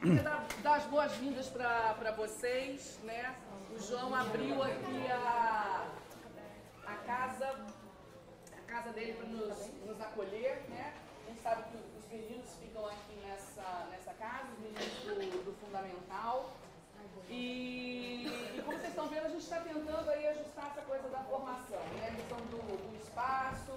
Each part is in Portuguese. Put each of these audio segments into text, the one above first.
Queria dar as boas-vindas para vocês, né? O João abriu aqui a casa dele para nos acolher, né? A gente sabe que os meninos ficam aqui nessa casa, os meninos do Fundamental. E como vocês estão vendo, a gente está tentando aí ajustar essa coisa da formação, né? A questão do espaço.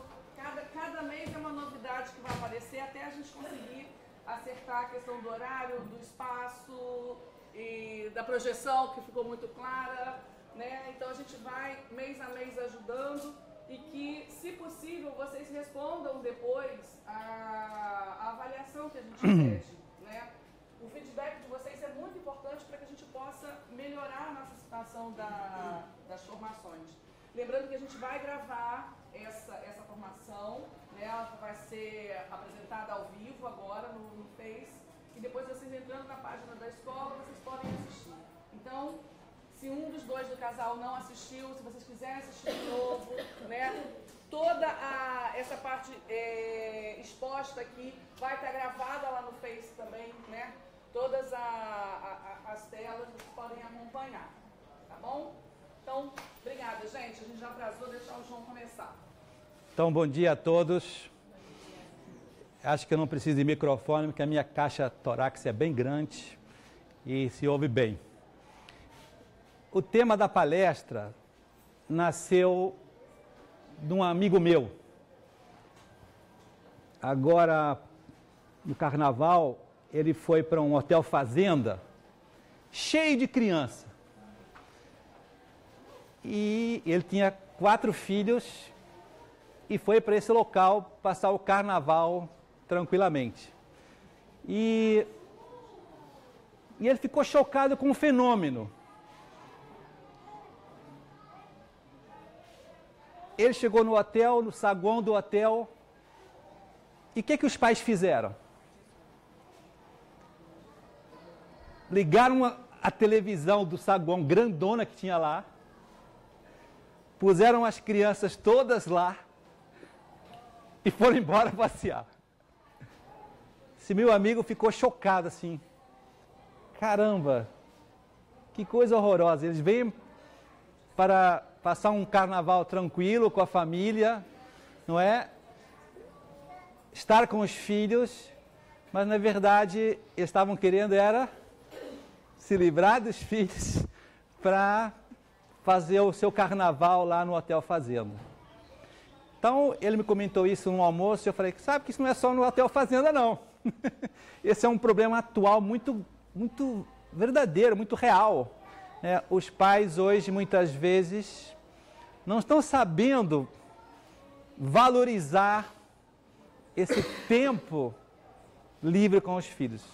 Cada mês é uma novidade que vai aparecer até a gente conseguir acertar a questão do horário, do espaço e da projeção, que ficou muito clara, né? Então a gente vai mês a mês ajudando e que, se possível, vocês respondam depois a avaliação que a gente pede, né? O feedback de vocês é muito importante para que a gente possa melhorar a nossa situação das formações. Lembrando que a gente vai gravar essa formação, né? Ela vai ser apresentada ao vivo agora no Face, e depois vocês entrando na página da escola, vocês podem assistir. Então, se um dos dois do casal não assistiu, se vocês quiserem assistir de novo, né? Toda essa parte exposta aqui vai estar gravada lá no Face também, né? Todas as telas vocês podem acompanhar, tá bom? Então, obrigada, gente. A gente já atrasou, deixar o João começar. Então, bom dia a todos. Acho que eu não preciso de microfone, porque a minha caixa torácica é bem grande e se ouve bem. O tema da palestra nasceu de um amigo meu. Agora, no carnaval, ele foi para um hotel fazenda, cheio de criança. E ele tinha 4 filhos e foi para esse local passar o carnaval tranquilamente. E ele ficou chocado com o fenômeno. Ele chegou no hotel, no saguão do hotel, e o que os pais fizeram? Ligaram a televisão do saguão grandona que tinha lá, puseram as crianças todas lá e foram embora passear. Esse meu amigo ficou chocado assim. Caramba, que coisa horrorosa. Eles vêm para passar um carnaval tranquilo com a família, não é? Estar com os filhos, mas na verdade eles estavam querendo era se livrar dos filhos para fazer o seu carnaval lá no Hotel Fazenda. Então, ele me comentou isso no almoço e eu falei, sabe que isso não é só no Hotel Fazenda, não. Esse é um problema atual muito verdadeiro, muito real. Os pais hoje, muitas vezes, não estão sabendo valorizar esse tempo livre com os filhos.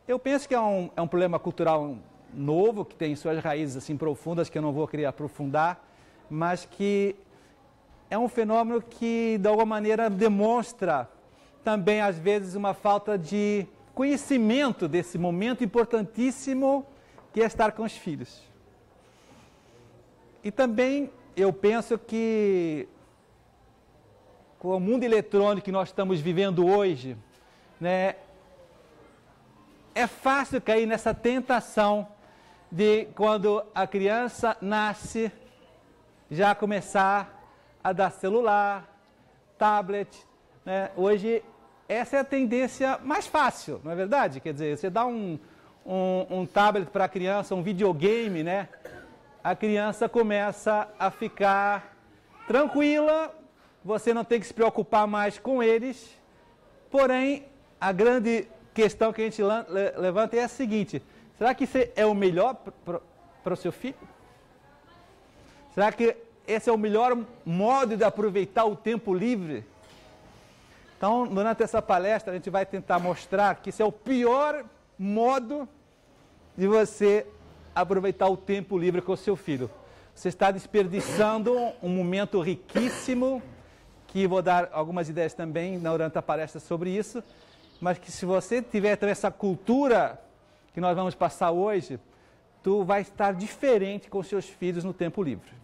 Eu penso que é um problema cultural novo, que tem suas raízes assim profundas, que eu não vou querer aprofundar, mas que é um fenômeno que, de alguma maneira, demonstra também, às vezes, uma falta de conhecimento desse momento importantíssimo que é estar com os filhos. E também eu penso que, com o mundo eletrônico que nós estamos vivendo hoje, né, é fácil cair nessa tentação de, quando a criança nasce, já começar a dar celular, tablet, né? Hoje, essa é a tendência mais fácil, não é verdade? Quer dizer, você dá um tablet para a criança, um videogame, né? A criança começa a ficar tranquila, você não tem que se preocupar mais com eles, porém, a grande questão que a gente levanta é a seguinte: será que isso é o melhor para o seu filho? Será que esse é o melhor modo de aproveitar o tempo livre? Então, durante essa palestra, a gente vai tentar mostrar que esse é o pior modo de você aproveitar o tempo livre com o seu filho. Você está desperdiçando um momento riquíssimo, que vou dar algumas ideias também durante a palestra sobre isso, mas que, se você tiver então essa cultura que nós vamos passar hoje, tu vai estar diferente com seus filhos no tempo livre.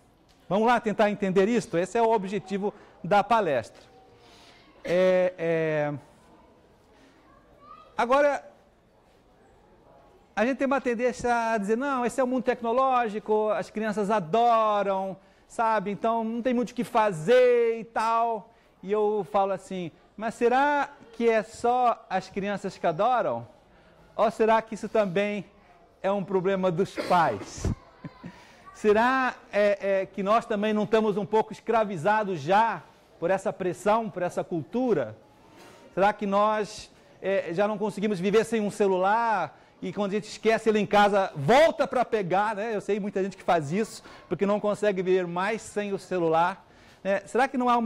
Vamos lá tentar entender isso? Esse é o objetivo da palestra. Agora, a gente tem uma tendência a dizer, não, esse é o mundo tecnológico, as crianças adoram, sabe? Então, não tem muito o que fazer e tal. E eu falo assim, mas será que é só as crianças que adoram? Ou será que isso também é um problema dos pais? Será que nós também não estamos um pouco escravizados já por essa pressão, por essa cultura? Será que nós já não conseguimos viver sem um celular e quando a gente esquece ele em casa, volta para pegar, né? Eu sei muita gente que faz isso porque não consegue viver mais sem o celular. Né? Será que não há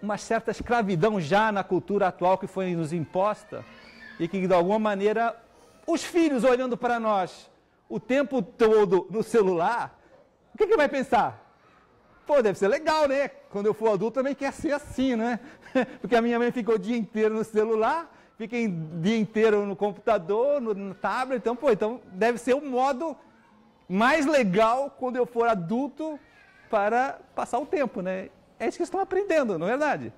uma certa escravidão já na cultura atual que foi nos imposta e que de alguma maneira os filhos olhando para nós o tempo todo no celular, o que vai pensar? Pô, deve ser legal, né? Quando eu for adulto também quer ser assim, né? Porque a minha mãe fica o dia inteiro no celular, fica o dia inteiro no computador, no tablet, então deve ser o modo mais legal quando eu for adulto para passar o tempo, né? É isso que estão aprendendo, não é verdade?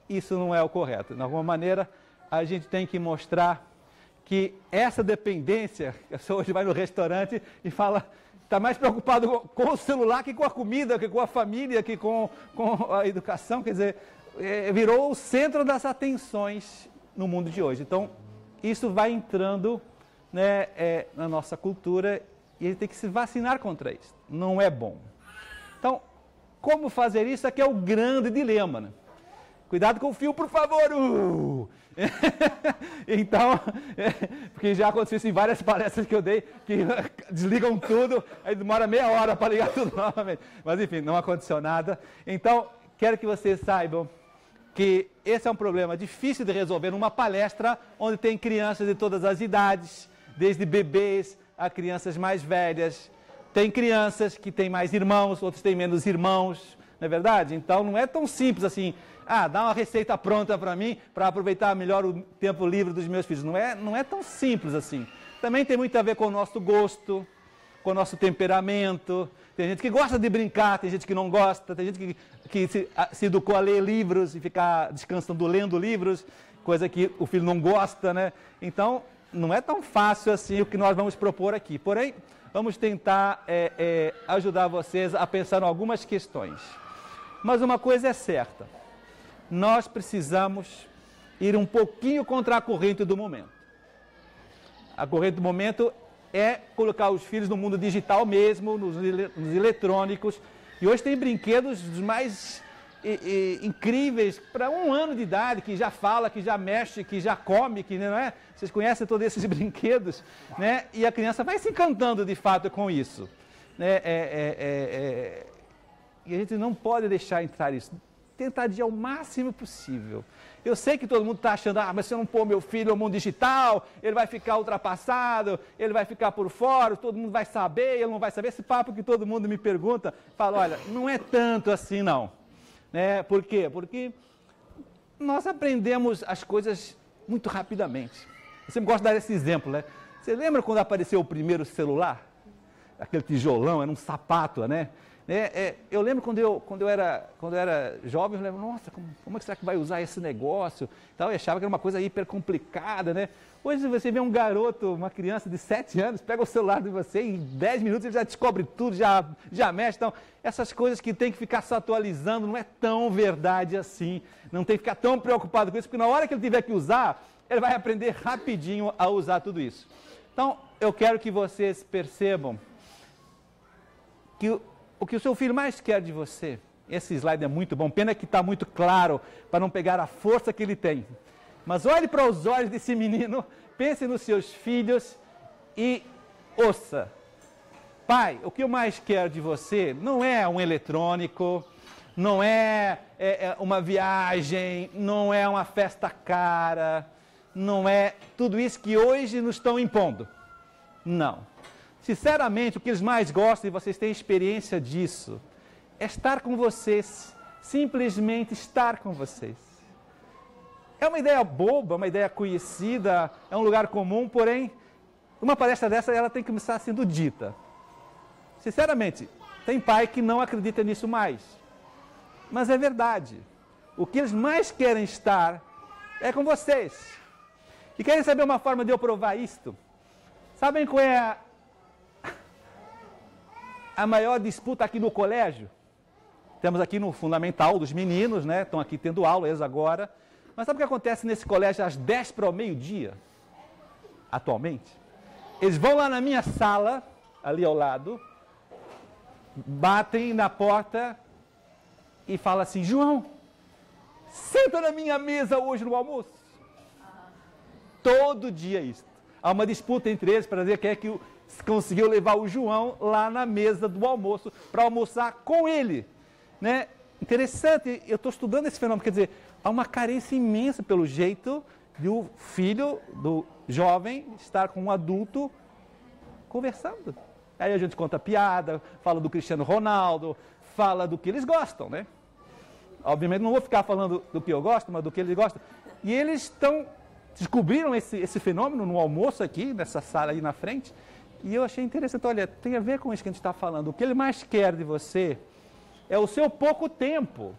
Isso não é o correto. De alguma maneira, a gente tem que mostrar que essa dependência, a pessoa hoje vai no restaurante e fala, está mais preocupado com o celular que com a comida, que com a família, que com a educação, quer dizer, virou o centro das atenções no mundo de hoje. Então, isso vai entrando, né, na nossa cultura e a gente tem que se vacinar contra isso. Não é bom. Então, como fazer isso? Aqui é o grande dilema, né? Cuidado com o fio, por favor! Então, porque já aconteceu isso em várias palestras que eu dei, que desligam tudo, aí demora meia hora para ligar tudo novamente. Mas enfim, não aconteceu nada. Então, quero que vocês saibam que esse é um problema difícil de resolver numa palestra onde tem crianças de todas as idades, desde bebês a crianças mais velhas. Tem crianças que têm mais irmãos, outros têm menos irmãos, não é verdade? Então, não é tão simples assim, dá uma receita pronta para mim, para aproveitar melhor o tempo livre dos meus filhos. Não é tão simples assim. Também tem muito a ver com o nosso gosto, com o nosso temperamento. Tem gente que gosta de brincar, tem gente que não gosta, tem gente que se educou a ler livros e ficar descansando lendo livros, coisa que o filho não gosta, né? Então, não é tão fácil assim o que nós vamos propor aqui. Porém, vamos tentar ajudar vocês a pensar em algumas questões. Mas uma coisa é certa, nós precisamos ir um pouquinho contra a corrente do momento. A corrente do momento é colocar os filhos no mundo digital mesmo, nos eletrônicos. E hoje tem brinquedos dos mais incríveis para 1 ano de idade, que já fala, que já mexe, que já come, que não é? Vocês conhecem todos esses brinquedos, né? E a criança vai se encantando de fato com isso. Né? E a gente não pode deixar entrar isso. Tentar adiar o máximo possível. Eu sei que todo mundo está achando, mas se eu não pôr meu filho no mundo digital, ele vai ficar ultrapassado, ele vai ficar por fora, todo mundo vai saber, ele não vai saber. Esse papo que todo mundo me pergunta, fala, olha, não é tanto assim não. Né? Por quê? Porque nós aprendemos as coisas muito rapidamente. Eu sempre gosto de dar esse exemplo, né? Você lembra quando apareceu o primeiro celular? Aquele tijolão, era um sapato, né? Eu lembro quando eu era jovem, eu lembro, nossa, como é que será que vai usar esse negócio? Então, eu achava que era uma coisa hiper complicada, né? Hoje você vê um garoto, uma criança de 7 anos, pega o celular de você, em 10 minutos ele já descobre tudo, já mexe. Então, essas coisas que tem que ficar se atualizando não é tão verdade assim. Não tem que ficar tão preocupado com isso, porque na hora que ele tiver que usar, ele vai aprender rapidinho a usar tudo isso. Então, eu quero que vocês percebam que o que o seu filho mais quer de você, esse slide é muito bom, pena que está muito claro para não pegar a força que ele tem. Mas olhe para os olhos desse menino, pense nos seus filhos e ouça. Pai, o que eu mais quero de você não é um eletrônico, não é uma viagem, não é uma festa cara, não é tudo isso que hoje nos estão impondo. Não. Sinceramente, o que eles mais gostam, e vocês têm experiência disso, é estar com vocês, simplesmente estar com vocês. É uma ideia boba, uma ideia conhecida, é um lugar comum, porém, uma palestra dessa, ela tem que começar sendo dita. Sinceramente, tem pai que não acredita nisso mais. Mas é verdade. O que eles mais querem estar é com vocês. E querem saber uma forma de eu provar isto? Sabem qual é a maior disputa aqui no colégio? Temos aqui no fundamental dos meninos, né? Estão aqui tendo aula, eles agora. Mas sabe o que acontece nesse colégio às 10 para o meio-dia? Atualmente? Eles vão lá na minha sala, ali ao lado, batem na porta e falam assim, João, senta na minha mesa hoje no almoço. Todo dia isso. Há uma disputa entre eles para ver quem é que conseguiu levar o João lá na mesa do almoço para almoçar com ele. Né? Interessante, eu estou estudando esse fenômeno, quer dizer, há uma carência imensa pelo jeito de o filho do jovem estar com um adulto conversando. Aí a gente conta piada, fala do Cristiano Ronaldo, fala do que eles gostam, né? Obviamente não vou ficar falando do que eu gosto, mas do que eles gostam. E eles descobriram esse fenômeno no almoço aqui, nessa sala aí na frente, e eu achei interessante, olha, tem a ver com isso que a gente está falando. O que ele mais quer de você é o seu pouco tempo.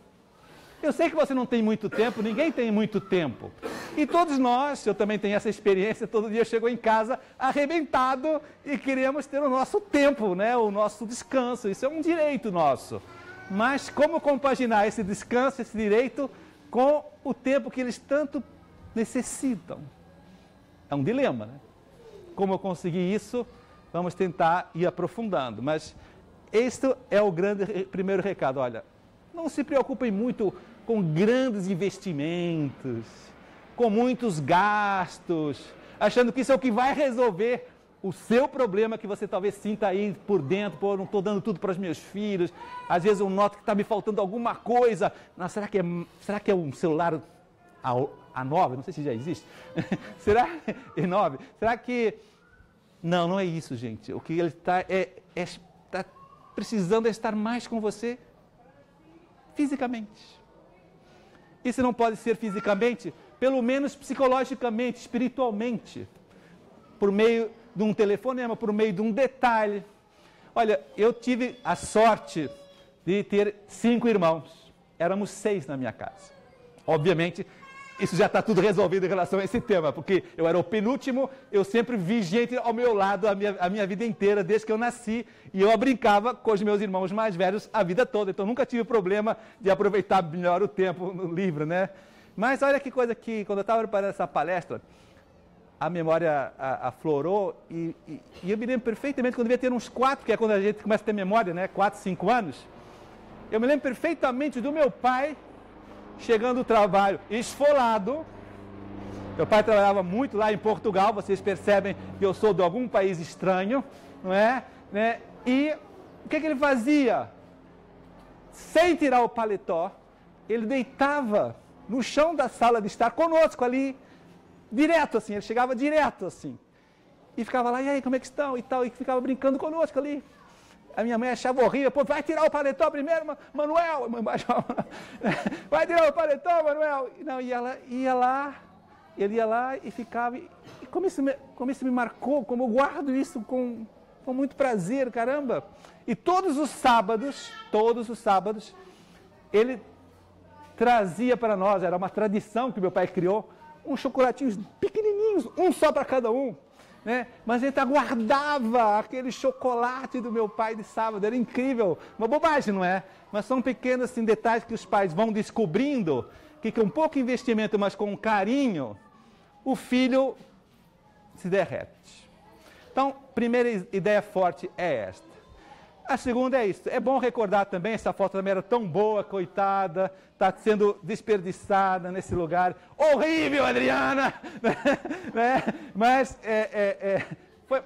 Eu sei que você não tem muito tempo, ninguém tem muito tempo. E todos nós, eu também tenho essa experiência, todo dia eu chego em casa arrebentado e queremos ter o nosso tempo, né? O nosso descanso, isso é um direito nosso. Mas como compaginar esse descanso, esse direito, com o tempo que eles tanto necessitam? É um dilema, né? Como eu consegui isso, vamos tentar ir aprofundando, mas este é o primeiro recado, olha, não se preocupem muito com grandes investimentos, com muitos gastos, achando que isso é o que vai resolver o seu problema que você talvez sinta aí por dentro, pô, não estou dando tudo para os meus filhos, às vezes eu noto que está me faltando alguma coisa, não, será que é um celular A9? Não sei se já existe. Será E9? Será que... Não é isso, gente. O que ele está está precisando é estar mais com você fisicamente. E se não pode ser fisicamente, pelo menos psicologicamente, espiritualmente, por meio de um telefonema, por meio de um detalhe. Olha, eu tive a sorte de ter 5 irmãos. Éramos 6 na minha casa. Obviamente, isso já está tudo resolvido em relação a esse tema, porque eu era o penúltimo, eu sempre vi gente ao meu lado a minha vida inteira, desde que eu nasci, e eu brincava com os meus irmãos mais velhos a vida toda, então nunca tive problema de aproveitar melhor o tempo no livro, né? Mas olha que coisa que, quando eu estava preparando essa palestra, a memória aflorou, e eu me lembro perfeitamente, quando eu devia ter uns 4, que é quando a gente começa a ter memória, né? 4, 5 anos, eu me lembro perfeitamente do meu pai, chegando do trabalho esfolado. Meu pai trabalhava muito lá em Portugal, vocês percebem que eu sou de algum país estranho, não é? Né? E o que ele fazia? Sem tirar o paletó, ele deitava no chão da sala de estar conosco ali, direto assim, ele chegava direto assim. E ficava lá, e aí, como é que estão? E tal, e ficava brincando conosco ali. A minha mãe achava horrível, pô, vai tirar o paletó primeiro, Manuel, vai tirar o paletó, Manuel. Não, e ela ia lá, ele ia lá e ficava, e como isso me marcou, como eu guardo isso com muito prazer, caramba. E todos os sábados, ele trazia para nós, era uma tradição que meu pai criou, uns chocolatinhos pequenininhos, um só para cada um. Né? Mas ele aguardava aquele chocolate do meu pai de sábado, era incrível, uma bobagem, não é? Mas são pequenos assim, detalhes que os pais vão descobrindo, que com pouco investimento, mas com carinho, o filho se derrete. Então, primeira ideia forte é esta. A segunda é isso, é bom recordar também, essa foto também era tão boa, coitada, está sendo desperdiçada nesse lugar. Horrível, Adriana! Né? Mas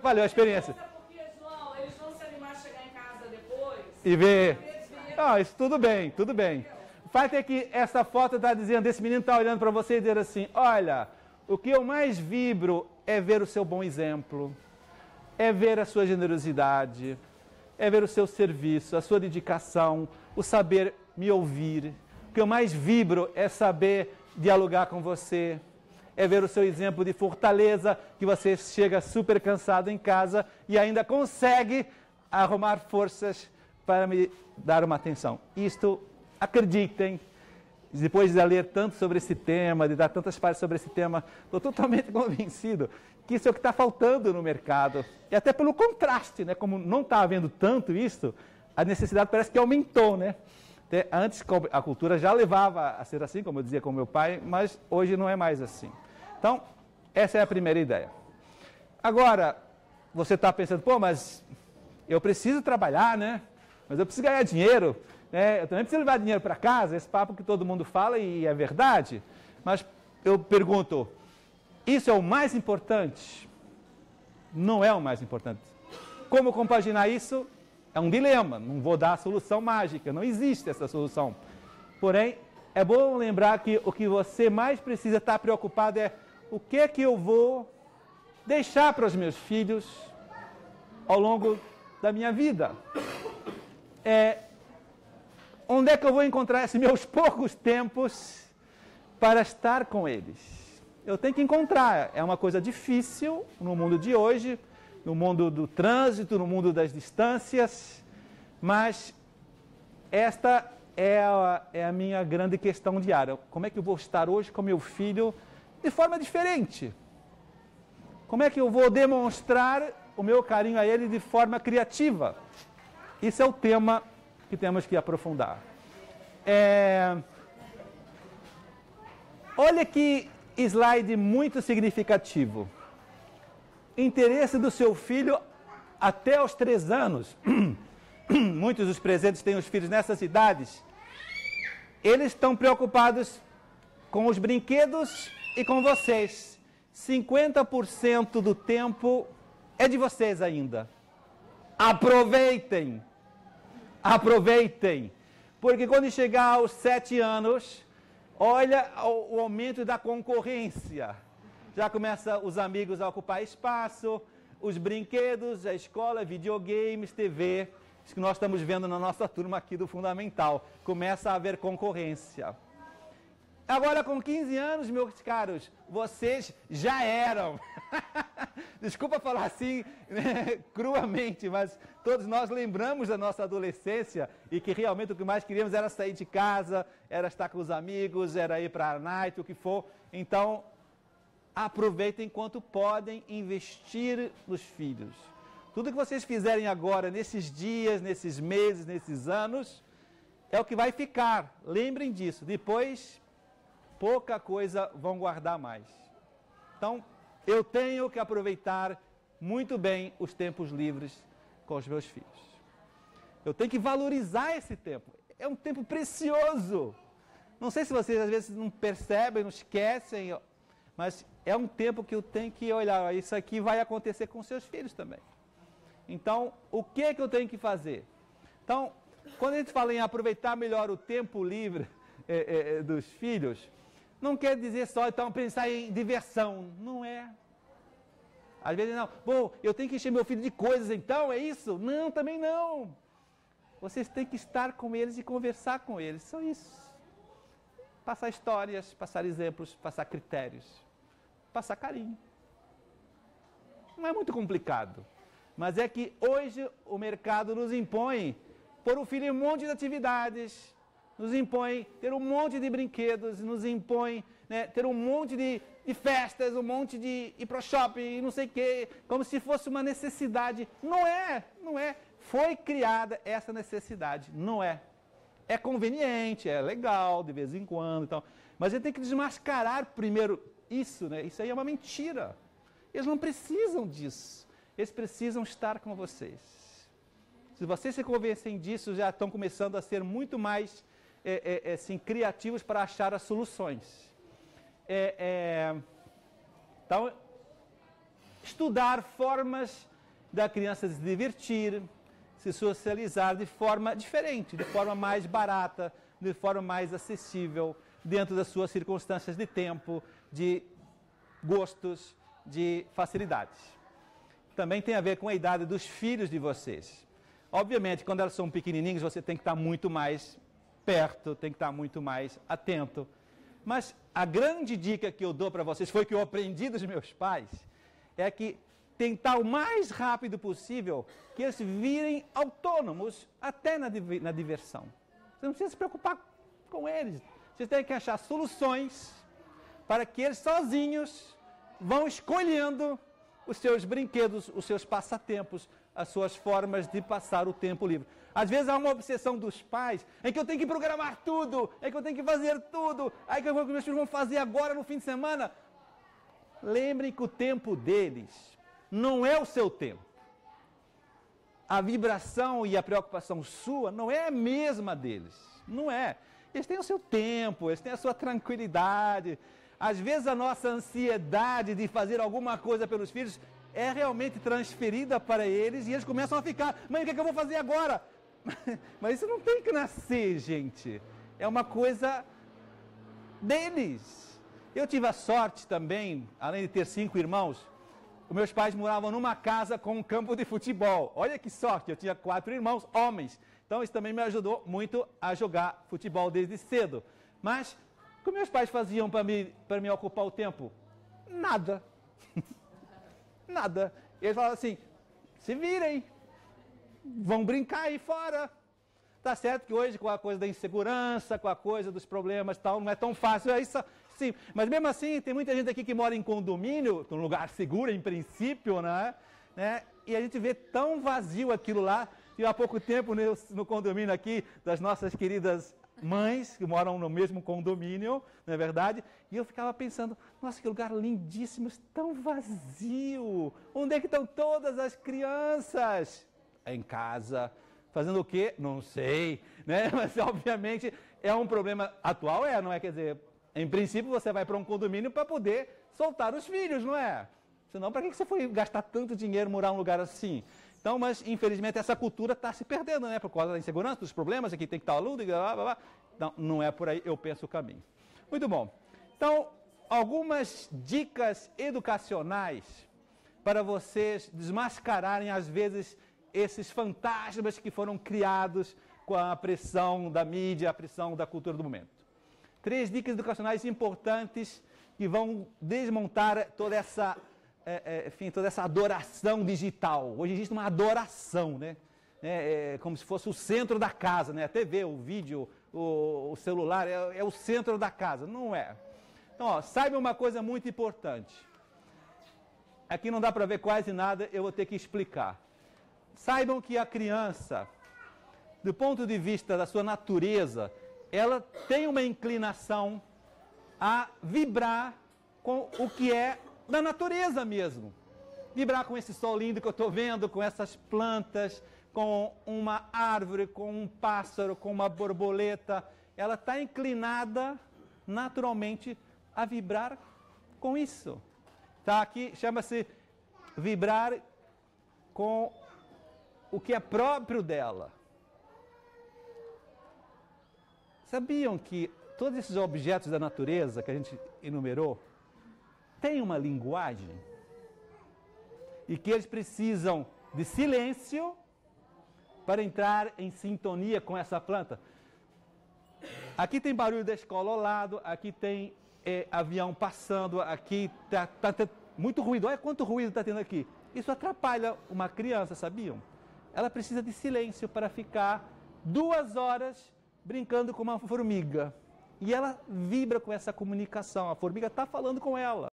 valeu a experiência. Porque, João, eles vão se animar a chegar em casa depois e ver. Ah, isso tudo bem. O fato é que essa foto está dizendo, esse menino está olhando para você e dizendo assim, olha, o que eu mais vibro é ver o seu bom exemplo, é ver a sua generosidade, é ver o seu serviço, a sua dedicação, o saber me ouvir. O que eu mais vibro é saber dialogar com você, é ver o seu exemplo de fortaleza, que você chega super cansado em casa e ainda consegue arrumar forças para me dar uma atenção. Isto, acreditem, depois de ler tanto sobre esse tema, de dar tantas palestras sobre esse tema, estou totalmente convencido que isso é o que está faltando no mercado. E até pelo contraste, né? Como não está havendo tanto isso, a necessidade parece que aumentou, né? Antes a cultura já levava a ser assim, como eu dizia com meu pai, mas hoje não é mais assim. Então, essa é a primeira ideia. Agora, você está pensando, pô, mas eu preciso trabalhar, né? Mas eu preciso ganhar dinheiro, né? Eu também preciso levar dinheiro para casa, esse papo que todo mundo fala e é verdade. Mas eu pergunto, isso é o mais importante? Não é o mais importante. Como compaginar isso? É um dilema, não vou dar a solução mágica, não existe essa solução. Porém, é bom lembrar que o que você mais precisa estar preocupado é o que é que eu vou deixar para os meus filhos ao longo da minha vida. Onde é que eu vou encontrar esses meus poucos tempos para estar com eles? Eu tenho que encontrar, é uma coisa difícil no mundo de hoje, no mundo do trânsito, no mundo das distâncias, mas esta é a minha grande questão diária. Como é que eu vou estar hoje com meu filho de forma diferente? Como é que eu vou demonstrar o meu carinho a ele de forma criativa? Isso é o tema que temos que aprofundar. Olha que slide muito significativo. Interesse do seu filho até os 3 anos. Muitos dos presentes têm os filhos nessas idades. Eles estão preocupados com os brinquedos e com vocês. 50% do tempo é de vocês ainda. Aproveitem! Aproveitem! Porque quando chegar aos 7 anos, olha o aumento da concorrência. Já começa os amigos a ocupar espaço, os brinquedos, a escola, videogames, TV. Isso que nós estamos vendo na nossa turma aqui do Fundamental. Começa a haver concorrência. Agora, com 15 anos, meus caros, vocês já eram. Desculpa falar assim, né, cruamente, mas todos nós lembramos da nossa adolescência e que realmente o que mais queríamos era sair de casa, era estar com os amigos, era ir para a night, o que for. Então, aproveitem enquanto podem investir nos filhos. Tudo que vocês fizerem agora, nesses dias, nesses meses, nesses anos, é o que vai ficar. Lembrem disso. Depois, pouca coisa vão guardar mais. Então, eu tenho que aproveitar muito bem os tempos livres com os meus filhos. Eu tenho que valorizar esse tempo. É um tempo precioso. Não sei se vocês às vezes não percebem, não esquecem, mas é um tempo que eu tenho que olhar. Isso aqui vai acontecer com seus filhos também. Então, o que é que eu tenho que fazer? Então, quando a gente fala em aproveitar melhor o tempo livre dos filhos, não quer dizer só, então, pensar em diversão. Não é. Às vezes não. Bom, eu tenho que encher meu filho de coisas, então, é isso? Não, também não. Vocês têm que estar com eles e conversar com eles. Só isso. Passar histórias, passar exemplos, passar critérios. Passar carinho. Não é muito complicado. Mas é que hoje o mercado nos impõe pôr o filho em um monte de atividades, nos impõe ter um monte de brinquedos, nos impõe, né, ter um monte de festas, um monte de ir para o shopping, não sei o quê, como se fosse uma necessidade. Não é, não é. Foi criada essa necessidade, não é. É conveniente, é legal de vez em quando, então, mas a gente tem que desmascarar primeiro isso, né? Isso aí é uma mentira. Eles não precisam disso. Eles precisam estar com vocês. Se vocês se convencem disso, já estão começando a ser muito mais assim, criativos para achar as soluções. Então, estudar formas da criança se divertir, se socializar de forma diferente, de forma mais barata, de forma mais acessível, dentro das suas circunstâncias de tempo, de gostos, de facilidades. Também tem a ver com a idade dos filhos de vocês. Obviamente, quando elas são pequenininhos, você tem que estar muito mais perto, tem que estar muito mais atento. Mas a grande dica que eu dou para vocês, foi que eu aprendi dos meus pais, é que tentar o mais rápido possível que eles virem autônomos até na diversão. Você não precisa se preocupar com eles. Você tem que achar soluções para que eles sozinhos vão escolhendo os seus brinquedos, os seus passatempos, as suas formas de passar o tempo livre. Às vezes há uma obsessão dos pais, em que eu tenho que programar tudo, em que eu tenho que fazer tudo, aí que meus filhos vão fazer agora no fim de semana. Lembrem que o tempo deles não é o seu tempo. A vibração e a preocupação sua não é a mesma deles. Não é. Eles têm o seu tempo, eles têm a sua tranquilidade. Às vezes a nossa ansiedade de fazer alguma coisa pelos filhos é realmente transferida para eles e eles começam a ficar, mãe, o que é que eu vou fazer agora? Mas isso não tem que nascer, gente. É uma coisa deles. Eu tive a sorte também, além de ter 5 irmãos, os meus pais moravam numa casa com um campo de futebol. Olha que sorte, eu tinha 4 irmãos, homens. Então isso também me ajudou muito a jogar futebol desde cedo. Mas o que meus pais faziam para me ocupar o tempo? Nada. Nada. Eles falavam assim, se virem, vão brincar aí fora. Tá certo que hoje com a coisa da insegurança, com a coisa dos problemas e tal, não é tão fácil. É isso, sim. Mas mesmo assim, tem muita gente aqui que mora em condomínio, num lugar seguro em princípio, né? E a gente vê tão vazio aquilo lá. E há pouco tempo no condomínio aqui das nossas queridas mães que moram no mesmo condomínio, não é verdade? E eu ficava pensando, nossa, que lugar lindíssimo, tão vazio. Onde é que estão todas as crianças? Em casa. Fazendo o quê? Não sei, né? Mas obviamente é um problema atual, não é? Quer dizer, em princípio você vai para um condomínio para poder soltar os filhos, não é? Senão, para que você foi gastar tanto dinheiro morar num lugar assim? Então, mas infelizmente essa cultura está se perdendo, né? Por causa da insegurança, dos problemas, aqui tem que estar aluno, blá, blá, blá. Então, não é por aí, eu penso o caminho. Muito bom. Então, algumas dicas educacionais para vocês desmascararem, às vezes, esses fantasmas que foram criados com a pressão da mídia, a pressão da cultura do momento. 3 dicas educacionais importantes que vão desmontar toda essa toda essa adoração digital. Hoje existe uma adoração, né? Como se fosse o centro da casa, né? A TV, o vídeo, o celular, é o centro da casa. Não é. Então, saiba uma coisa muito importante. Aqui não dá para ver quase nada, eu vou ter que explicar. Saibam que a criança, do ponto de vista da sua natureza, ela tem uma inclinação a vibrar com o que é da natureza mesmo. Vibrar com esse sol lindo que eu estou vendo, com essas plantas, com uma árvore, com um pássaro, com uma borboleta. Ela está inclinada naturalmente a vibrar com isso. Tá? Aqui chama-se vibrar com o que é próprio dela. Sabiam que todos esses objetos da natureza que a gente enumerou têm uma linguagem? E que eles precisam de silêncio para entrar em sintonia com essa planta. Aqui tem barulho da escola ao lado, aqui tem avião passando, aqui tá muito ruído. Olha quanto ruído está tendo aqui. Isso atrapalha uma criança, sabiam? Ela precisa de silêncio para ficar 2 horas brincando com uma formiga. E ela vibra com essa comunicação. A formiga está falando com ela.